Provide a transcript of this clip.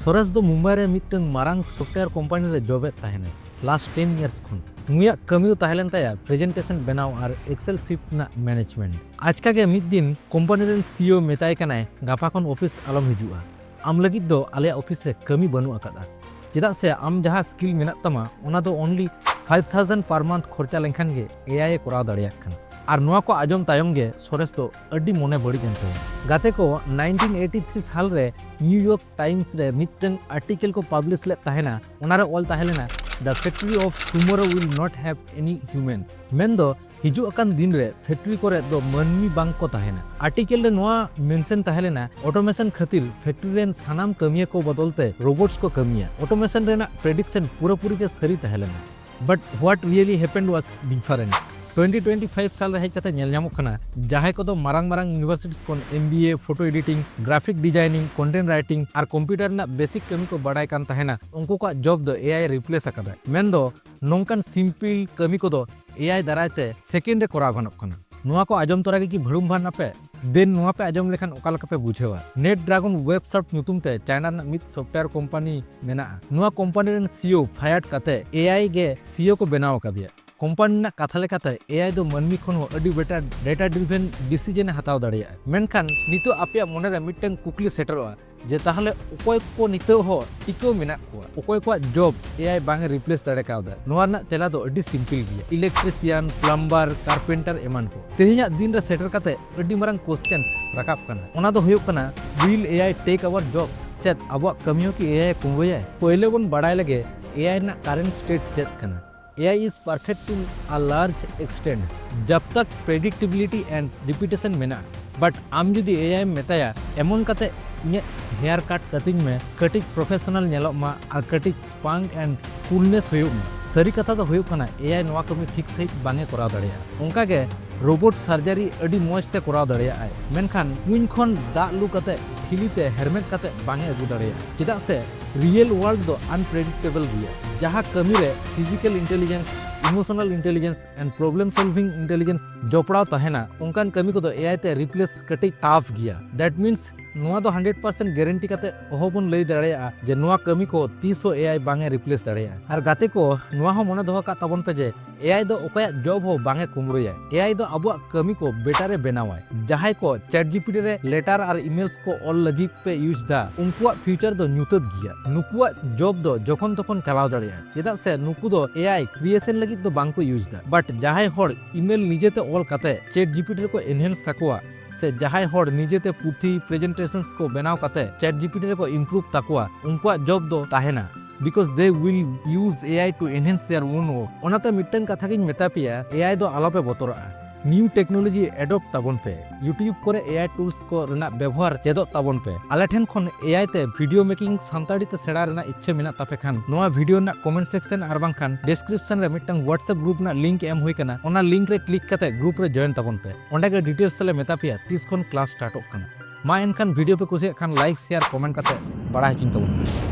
ᱥᱚᱨᱮᱥ ᱫᱚ ᱢᱩᱢᱵᱟᱭ ᱨᱮ ᱢᱤᱫᱴᱟᱝ ᱢᱟᱨᱟᱝ ᱥᱚᱯᱷᱴᱣᱮᱭᱟᱨ ᱠᱳᱢᱯᱟᱱᱤ ᱨᱮ ᱡᱚᱵᱮᱫ ᱛᱟᱦᱮᱱᱟᱭ ᱞᱟᱥᱴ 10 years ᱠᱷᱚᱱ। ᱩᱱᱤᱭᱟᱜ ᱠᱟᱹᱢᱤ ᱫᱚ ᱛᱟᱦᱮᱸ ᱞᱮᱱ ᱛᱟᱭᱟ ᱯᱨᱮᱡᱮᱱᱴᱮᱥᱚᱱ ᱵᱮᱱᱟᱣ ᱟᱨ ᱮᱠᱥᱮᱞ ᱥᱤᱴ ᱨᱮᱱᱟᱜ ᱢᱮᱱᱮᱡᱢᱮᱱᱴ। ᱟᱪᱠᱟ ᱜᱮ ᱢᱤᱫ ᱫᱤᱱ ᱠᱳᱢᱯᱟᱱᱤ ᱨᱮᱱ CEO ᱢᱮᱛᱟᱭ ᱠᱟᱱᱟᱭ ᱜᱟᱯᱟ ᱠᱷᱚᱱ ᱚᱯᱷᱤᱥ ᱟᱞᱚᱢ ᱦᱤᱡᱩᱜᱼᱟ। ᱟᱢ ᱞᱟᱹᱜᱤᱫ ᱫᱚ ᱟᱞᱮᱭᱟᱜ ᱚᱯᱷᱤᱥ ᱨᱮ ᱠᱟᱹᱢᱤ ᱵᱟᱹᱱᱩᱜ ᱟᱠᱟᱫᱟ। ᱪᱮᱫᱟᱜ ᱥᱮ ᱟᱢ ᱡᱟᱦᱟᱸ ᱥᱠᱤᱞ ᱢᱮᱱᱟᱜ ᱛᱟᱢᱟ ᱚᱱᱟ ᱫᱚ ᱚᱱᱞᱤ 5000 ᱯᱟᱨ ᱢᱟᱱᱛᱷ ᱠᱷᱚᱨᱪᱟ ᱞᱮᱱᱠᱷᱟन ᱜᱮ AI ᱮ ᱠᱚᱨᱟᱣ ᱫᱟᱲᱮᱭᱟᱜ ᱠᱟᱱᱟ। ᱟᱨ ᱱᱚᱣᱟ ᱠᱚ ᱟᱸᱡᱚᱢ ᱛᱟᱭᱚᱢ ᱜᱮ ᱥᱚᱨᱮᱥ ᱫᱚ ᱟᱹᱰᱤ ᱢᱚᱱᱮ ᱵᱟᱹᱲᱤᱡ ᱮᱱ ᱛᱟᱭᱟ। ᱜᱟᱛᱮ ᱠᱚ 1983 साल रे न्यूयॉर्क टाइम्स रे मिटन आर्टिकल को पब्लिश ले ताहेना ओनारे ऑल ताहेलेना the factory of tomorrow will not have any humans मेन दो हिजु अकान दिन रे फैक्ट्री कोरे दो मनमी बांग को ताहेना आर्टिकल रे नोआ मेंशन ताहेलेना ऑटोमेशन खातिर फैक्ट्री रेन सानाम कमिया को बदलते रोबोट्स को कमिया ऑटोमेशन रेना प्रेडिक्शन पूरा के सरी ताहेलेना but what really happened was different. 2025 साल रे हेज कते नेल ᱧᱟᱢᱚᱜ ᱠᱟᱱᱟ ᱡᱟᱦᱟᱸᱭ ᱠᱚᱫᱚ ᱢᱟᱨᱟᱝ ᱤᱭᱩᱱᱤᱵᱷᱟᱨᱥᱤᱴᱤᱡ ᱠᱷᱚᱱ MBA ᱯᱷᱚᱴᱳ ᱮᱰᱤᱴᱤᱝ ᱜᱨᱟফᱤक ᱰᱤᱡᱟᱭᱱᱤᱝ ᱠᱚᱱᱴᱮᱱᱴ ᱨᱟইᱴᱤᱝ ᱟᱨ ᱠᱚᱢᱯᱤᱭᱩᱴᱟᱨ ᱨᱮᱱᱟᱜ ᱵᱮᱥᱤক ᱠᱟᱹᱢᱤ ᱠᱚ ᱵᱟᱰᱟᱭ ᱠᱟᱱ ᱛᱟᱦᱮᱱᱟ ᱩᱱᱠᱩ ᱠᱚᱣᱟᱜ ᱡᱚᱵ ᱫᱚ AI রিপ্লেস ᱟᱠᱟᱫᱟ। ᱢᱮᱱᱫᱚ ᱱᱚᱝᱠᱟᱱ ᱥᱤᱢᱯᱤᱞ ᱠᱟᱹᱢᱤ ᱠᱚᱫᱚ AI ᱫᱟᱨᱟᱭᱛᱮ ᱥᱮᱠᱮন্ড ᱨᱮ ᱠᱚᱨᱟᱣ ᱜᱟᱱᱚᱜ ᱠᱟᱱᱟ। ᱱᱚᱣᱟ ᱠᱚ ᱟᱸᱡᱚᱢ ᱛᱚᱨᱟ ᱜᱮ ᱵᱷᱟᱲᱩᱢ ᱵᱷᱟᱱ ᱟᱯᱮ देन नोआ पे आजम लेखान ओका लका पे बुझेवा नेट ड्रैगन वेबसाइट ᱧᱩᱛᱩᱢ ᱛᱮ चाइना रना मिद सॉफ्टवेयर कंपनी मेना नोआ कंपनी रेन CEO फायर्ड काते AI गे CEO को बनाव कादिया कंपनी ना कथा लेकाते AI दो मनमी खन हो अडी बेटा डेटा ड्रिवन डिसीजन हताव दाड़िया मेनखान नितो आपिया मोने रे मिटन कुकली सेटरवा जे ताहले ओकोय को नितो हो टिको मेना को ओकोय को जॉब AI बांगे रिप्लेस दाड़े कावदा नोआ ना तेला दो अडी सिंपल गिया इलेक्ट्रिशियन प्लम्बर कारपेंटर एमान को तेहिया दिन रे सेटर काते अडी मारंग क्वेश्चंस राकाब कना ओना दो हुयुग कना will AI take our jobs चेत अबवा कमियो की AI कुंबोया पहिले बन बड़ाय लगे AI ना करंट स्टेट चेत कना AI is perfect to a large extent जब तक predictability and repetition मेना बट आम जुदी AI मेताया एमन काते इने हेयर कट कटिंग में कटिंग प्रोफेशनल नेलो मा और कटिंग स्पांक एंड कूलनेस हुयुग मा सरी कथा तो हुयुग कना AI नोआ कमी ठीक सही बांगे कराव दाड़िया उनका के रोबोट सर्जरी अडी मौजते कराव दाड़िया आय मेनखान कुइन खन दा लु कते ठिलीते हेरमेट कते बांगे अगु दाड़िया चेदा से रियल वर्ल्ड दो अनप्रेडिक्टेबल गिया जहां कमी रे physical intelligence emotional intelligence and problem solving intelligence जोपड़ाव तहेना उनकान कमी को दो AI ते रिप्लेस कटे टाफ गिया दैट मीन्स नोआ दो 100% गारंटी काते ओहोबन लई दाड़िया जे नोआ कमी को 300 AI बांगे रिप्लेस दाड़िया आर गाते को नोआ हो मने दोहा का ताबन पे जे AI दो ओकया जॉब हो बांगे कुमरुया AI दो अबुआ कमी को बेटारे बनावाय जहाय को चैट जीपीटी रे लेटर और ईमेल्स को ऑल लगित पे यूज दा उनकुआ फ्यूचर दो न्यूतद गिया नुकुआ जॉब दो जखन तखन चलाव दाड़िया चेदा से नुकु दो AI क्रिएशन लगित दो बांको यूज दा बट जहाय होड़ ईमेल निजेते ऑल काते चैट जीपीटी को एनहेंस सकुआ से जहाय होड़ निजेते पुथी प्रेजेंटेशंस को बनाव काते चैट जीपीटी को इम्प्रूव ताकुआ उनकुआ जॉब दो ताहेना because they will use AI to enhance their own work ओनाते मिटन कथा गिन मेता पिया AI दो आलोपे बतोरा न्यू टेक्नोलॉजी एडॉप्ट ताबन पे यूट्यूब करे AI टूल्स को रना व्यवहार चेदो ताबन पे आले ठेन खन AI ते वीडियो मेकिंग सांताड़ी ते सेड़ा रना इच्छा मेना तापे खान नोआ वीडियो ना कमेंट सेक्शन आर बांखान डिस्क्रिप्शन रे मिटन व्हाट्सएप ग्रुप ना लिंक एम हुई कना ओना लिंक रे क्लिक कते ग्रुप रे जॉइन ताबन पे ओंडे के डिटेल्स ले मेता पिया 30 खन क्लास स्टार्ट कना मा एनखान वीडियो पे कुसिया खान लाइक शेयर कमेंट कते बड़ा हिचिन ताबन